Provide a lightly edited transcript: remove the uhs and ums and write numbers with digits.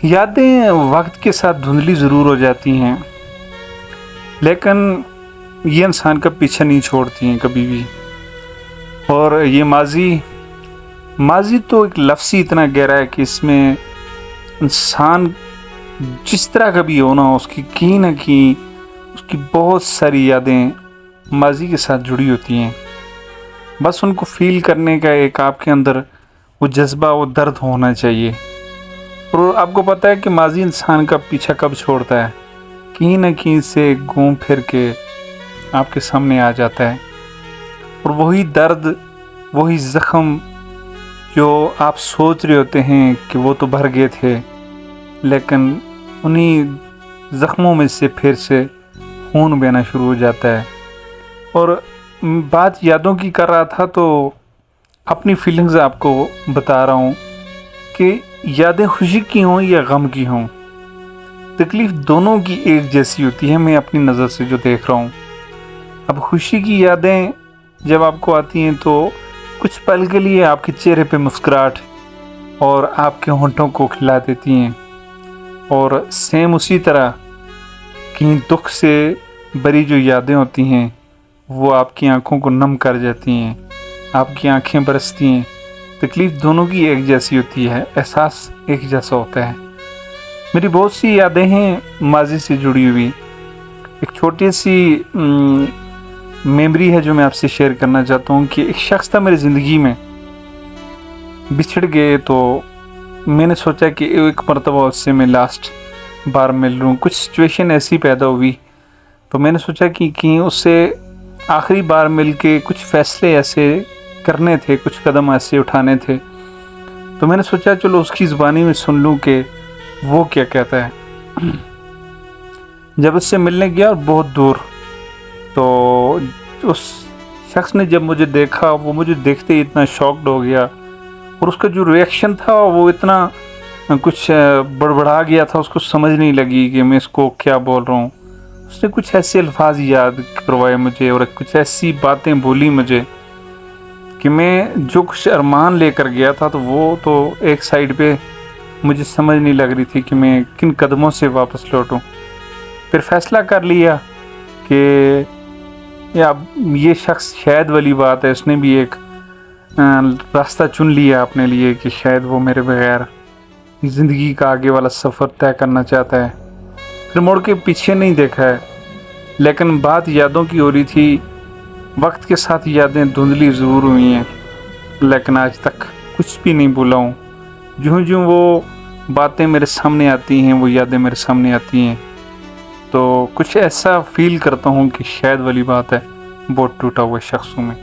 یادیں وقت کے ساتھ دھندلی ضرور ہو جاتی ہیں، لیکن یہ انسان کا پیچھا نہیں چھوڑتی ہیں کبھی بھی. اور یہ ماضی تو ایک لفظ ہی اتنا گہرا ہے کہ اس میں انسان جس طرح کا بھی ہو نا، اس کی کہیں نہ کہیں اس کی بہت ساری یادیں ماضی کے ساتھ جڑی ہوتی ہیں. بس ان کو فیل کرنے کا ایک آپ کے اندر وہ جذبہ، وہ درد ہونا چاہیے. اور آپ کو پتہ ہے کہ ماضی انسان کا پیچھا کب چھوڑتا ہے؟ کہیں نہ کہیں سے گھوم پھر کے آپ کے سامنے آ جاتا ہے. اور وہی درد، وہی زخم جو آپ سوچ رہے ہوتے ہیں کہ وہ تو بھر گئے تھے، لیکن انہی زخموں میں سے پھر سے خون بہنا شروع ہو جاتا ہے. اور بات یادوں کی کر رہا تھا تو اپنی فیلنگز آپ کو بتا رہا ہوں کہ یادیں خوشی کی ہوں یا غم کی ہوں، تکلیف دونوں کی ایک جیسی ہوتی ہے. میں اپنی نظر سے جو دیکھ رہا ہوں، اب خوشی کی یادیں جب آپ کو آتی ہیں تو کچھ پل کے لیے آپ کے چہرے پہ مسکراہٹ اور آپ کے ہونٹوں کو کھلا دیتی ہیں. اور سیم اسی طرح کہیں دکھ سے بری جو یادیں ہوتی ہیں وہ آپ کی آنکھوں کو نم کر جاتی ہیں، آپ کی آنکھیں برستی ہیں. تکلیف دونوں کی ایک جیسی ہوتی ہے، احساس ایک جیسا ہوتا ہے. میری بہت سی یادیں ہیں ماضی سے جڑی ہوئی. ایک چھوٹی سی میموری ہے جو میں آپ سے شیئر کرنا چاہتا ہوں کہ ایک شخص تھا میری زندگی میں، بچھڑ گئے تو میں نے سوچا کہ ایک مرتبہ اس سے میں لاسٹ بار مل لوں. کچھ سچویشن ایسی پیدا ہوئی تو میں نے سوچا کہ کہیں اس سے آخری بار مل کے کچھ فیصلے ایسے کرنے تھے، کچھ قدم ایسے اٹھانے تھے. تو میں نے سوچا چلو اس کی زبانی میں سن لوں کہ وہ کیا کہتا ہے. جب اس سے ملنے گیا اور بہت دور، تو اس شخص نے جب مجھے دیکھا، وہ مجھے دیکھتے ہی اتنا شاکڈ ہو گیا. اور اس کا جو ریئیکشن تھا وہ اتنا کچھ بڑبڑا گیا تھا، اس کو سمجھ نہیں لگی کہ میں اس کو کیا بول رہا ہوں. اس نے کچھ ایسے الفاظ یاد کروائے مجھے اور کچھ ایسی باتیں بولی مجھے کہ میں جو کچھ ارمان لے کر گیا تھا تو وہ تو ایک سائیڈ پہ مجھے سمجھ نہیں لگ رہی تھی کہ میں کن قدموں سے واپس لوٹوں. پھر فیصلہ کر لیا کہ یہ شخص شاید والی بات ہے، اس نے بھی ایک راستہ چن لیا اپنے لیے کہ شاید وہ میرے بغیر زندگی کا آگے والا سفر طے کرنا چاہتا ہے. پھر مڑ کے پیچھے نہیں دیکھا ہے. لیکن بات یادوں کی ہو رہی تھی. وقت کے ساتھ یادیں دھندلی ضرور ہوئی ہیں، لیکن آج تک کچھ بھی نہیں بھولا ہوں. جوں وہ باتیں میرے سامنے آتی ہیں، وہ یادیں میرے سامنے آتی ہیں تو کچھ ایسا فیل کرتا ہوں کہ شاید والی بات ہے، بہت ٹوٹا ہوا شخص ہوں میں.